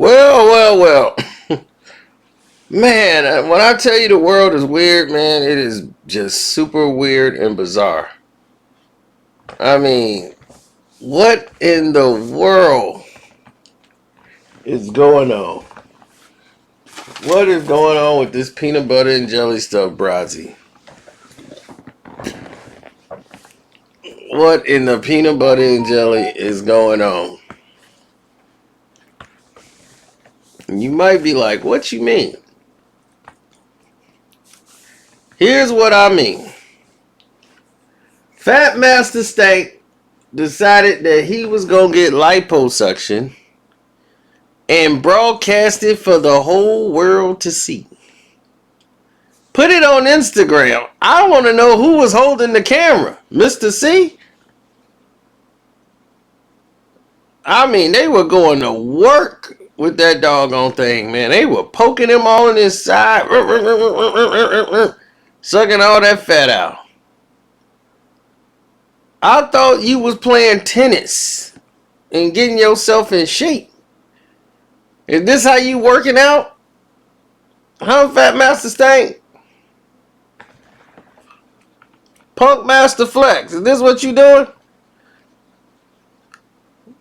Well. Man, when I tell you the world is weird, man, it is just super weird and bizarre. I mean, what in the world is going on? What is going on with this peanut butter and jelly stuff, Brazzy? What in the peanut butter and jelly is going on? You might be like, what you mean? Here's what I mean. Fat Master Stank decided that he was going to get liposuction and broadcast it for the whole world to see. Put it on Instagram. I want to know who was holding the camera. Mr. C? I mean, they were going to work with that doggone thing, man. They were poking him all in his side, sucking all that fat out. I thought you was playing tennis and getting yourself in shape. Is this how you working out? Huh, Fat Master Stank? Punk Master Flex, is this what you doing?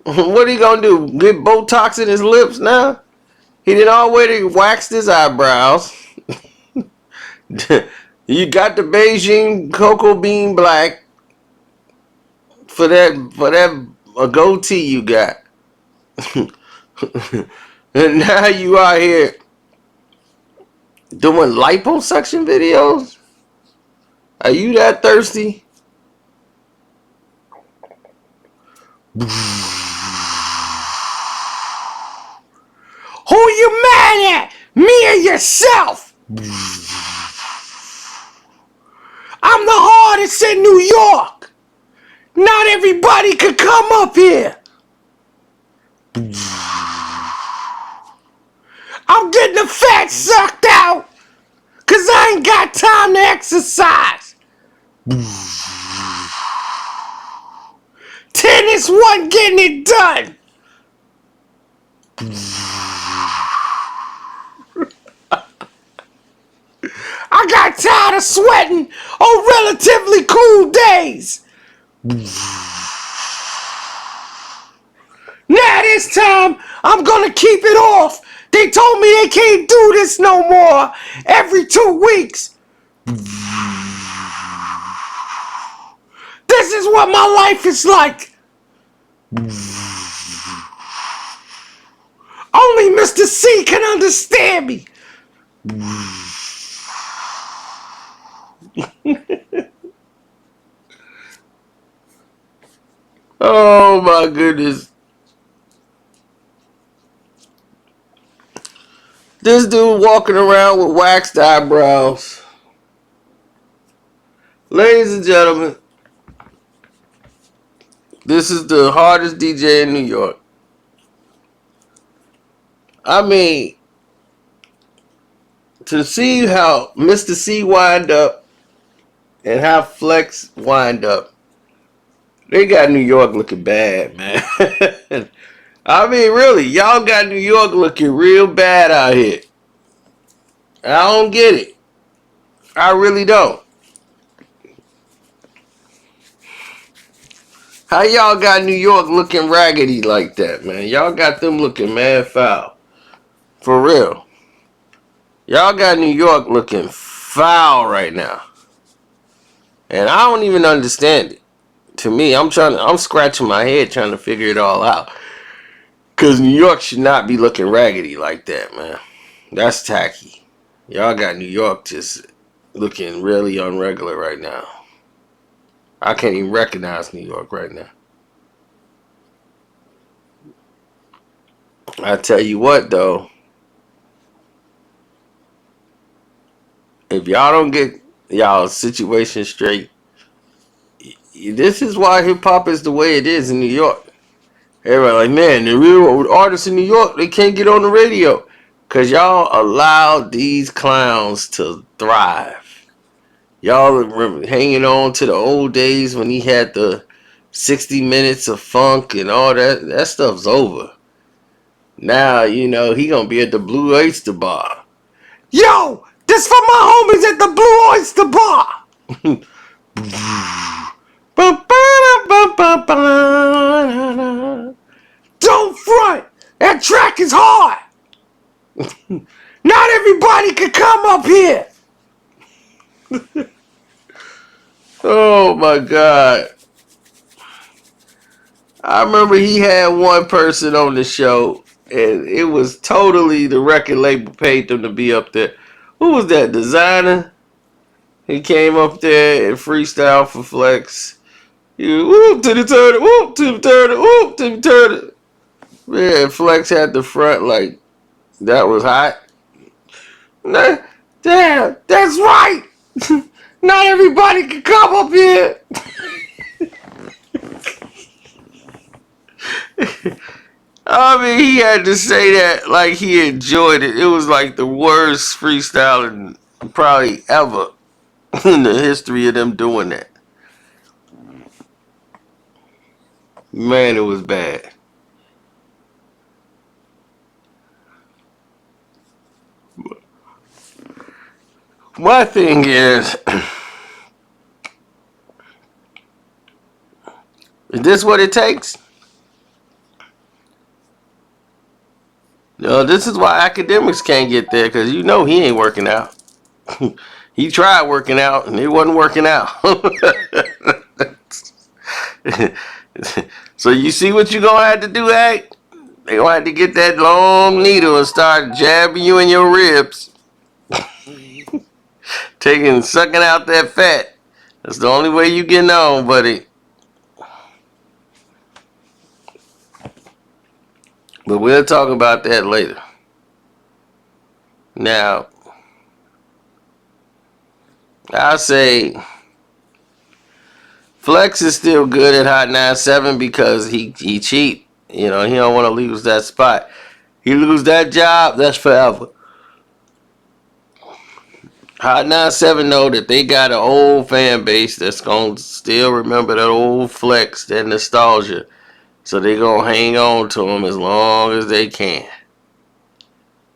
What are you gonna do? Get Botox in his lips now? He did already waxed his eyebrows. You got the Beijing cocoa bean black for that goatee you got. And now you out here doing liposuction videos? Are you that thirsty? Who you mad at? Me or yourself? I'm the hardest in New York. Not everybody could come up here. I'm getting the fat sucked out because I ain't got time to exercise. Tennis wasn't getting it done. I got tired of sweating on relatively cool days. Now this time, I'm gonna keep it off. They told me they can't do this no more every 2 weeks. This is what my life is like. Only Mr. C can understand me. Oh my goodness. This dude walking around with waxed eyebrows. Ladies and gentlemen, this is the hardest DJ in New York. I mean, to see how Mr. C wind up and how Flex wind up, they got New York looking bad, man. I mean, really, y'all got New York looking real bad out here. I don't get it. I really don't. How y'all got New York looking raggedy like that, man? Y'all got them looking mad foul. For real. Y'all got New York looking foul right now. And I don't even understand it. To me, I'm scratching my head trying to figure it all out. Because New York should not be looking raggedy like that, man. That's tacky. Y'all got New York just looking really unregular right now. I can't even recognize New York right now. I tell you what, though. If y'all don't get y'all situation straight, this is why hip-hop is the way it is in New York. Everybody like, man, the real artists in New York, they can't get on the radio. Because y'all allowed these clowns to thrive. Y'all remember hanging on to the old days when he had the 60 minutes of funk and all that. That stuff's over. Now, he gonna be at the Blue Oyster Bar. Yo, this for my homies at the Blue Oyster Bar. Don't front. That track is hard. Not everybody can come up here. Oh my God. I remember he had one person on the show, and it was totally the record label paid them to be up there. Who was that? Designer? He came up there and freestyle for Flex. He was, whoop to the turtle, whoop to the turtle, whoop to the turtle. Man, Flex had the front like that was hot. Nah, damn, that's right. Not everybody can come up here. I mean, he had to say that like he enjoyed it. It was like the worst freestyling probably ever in the history of them doing that. Man, it was bad. My thing is this what it takes? No, this is why academics can't get there, because he ain't working out. He tried working out and it wasn't working out. So you see what you're gonna have to do, Hank? They gonna have to get that long needle and start jabbing you in your ribs, sucking out that fat. That's the only way you getting on, buddy. But we'll talk about that later. Now, I'll say Flex is still good at Hot 97 because he cheap. He don't want to lose that spot. He lose that job, that's forever. Hot 97 know that they got an old fan base that's going to still remember that old Flex, that nostalgia. So they going to hang on to him as long as they can.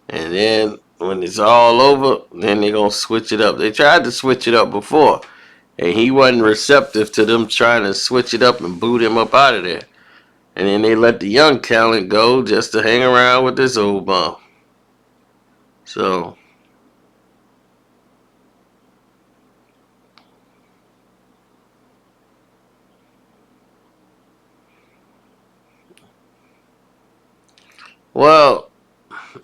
And then when it's all over, then they going to switch it up. They tried to switch it up before, and he wasn't receptive to them trying to switch it up and boot him up out of there. And then they let the young talent go just to hang around with this old bum. So, well,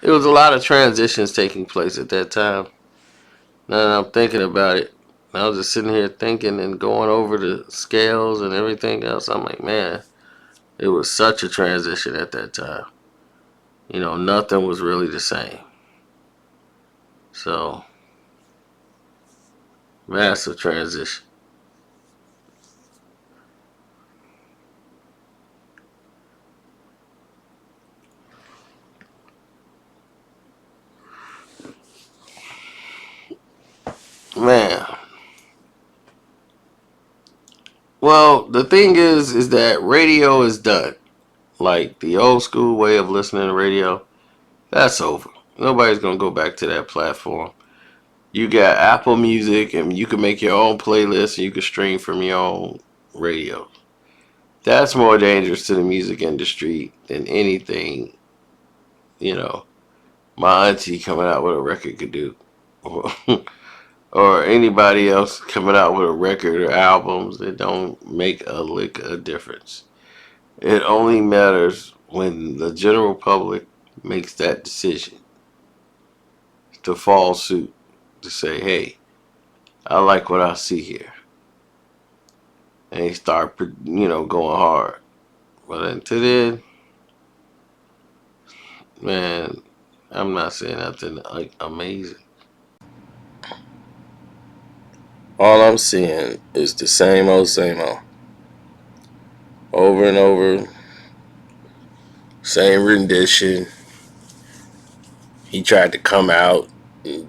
it was a lot of transitions taking place at that time. Now that I'm thinking about it, I was just sitting here thinking and going over the scales and everything else. I'm like, man, it was such a transition at that time. Nothing was really the same. So, massive transition. Man. Well, the thing is that radio is done. Like the old school way of listening to radio, that's over. Nobody's gonna go back to that platform. You got Apple Music, and you can make your own playlist, and you can stream from your own radio. That's more dangerous to the music industry than anything, you know, my auntie coming out with a record could do. Or anybody else coming out with a record or albums that don't make a lick of difference. It only matters when the general public makes that decision to fall suit, to say, hey, I like what I see here. And they start, going hard. But until then, man, I'm not saying nothing like amazing. All I'm seeing is the same old, same old. Over and over, same rendition. He tried to come out,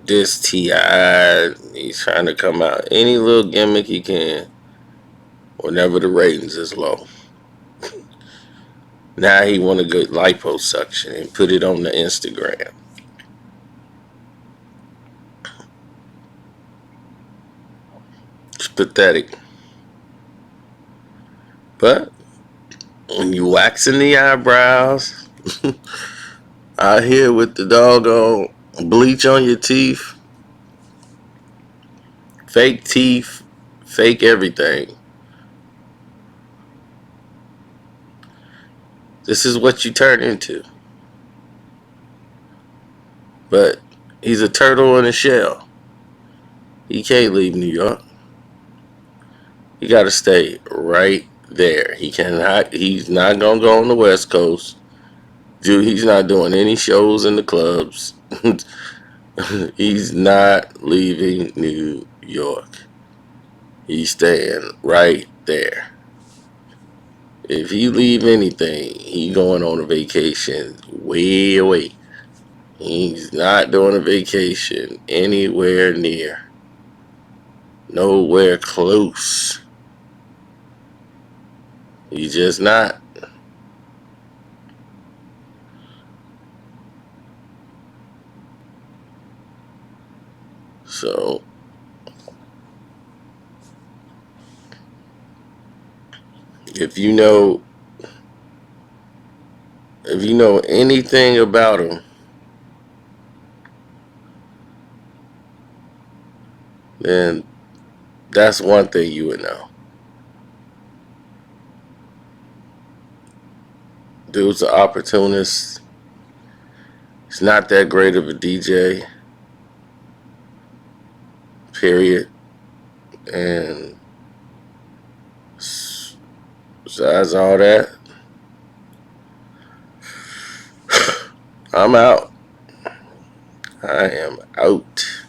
this T.I. He's trying to come out any little gimmick he can whenever the ratings is low. Now he want to get liposuction and put it on the Instagram. It's pathetic. But when you waxing the eyebrows, out here with the doggone bleach on your teeth, fake everything. This is what you turn into. But he's a turtle in a shell. He can't leave New York. He got to stay right there. He cannot. He's not gonna go on the West Coast. Dude, he's not doing any shows in the clubs. He's not leaving New York. He's staying right there. If he leave anything, he going on a vacation way away. He's not doing a vacation anywhere near. Nowhere close. He's just not. So if you know anything about him, then that's one thing you would know. Dude's an opportunist. He's not that great of a DJ. Period. And besides all that, I'm out. I am out.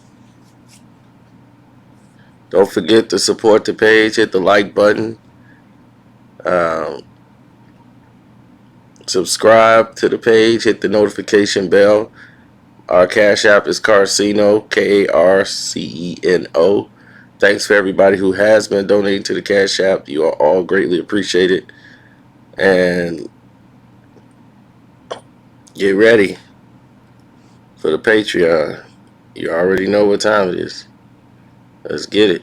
Don't forget to support the page. Hit the like button. Um, subscribe to the page. Hit the notification bell. Our Cash App is Carceno, Karceno. Thanks for everybody who has been donating to the Cash App. You are all greatly appreciated. And get ready for the Patreon. You already know what time it is. Let's get it.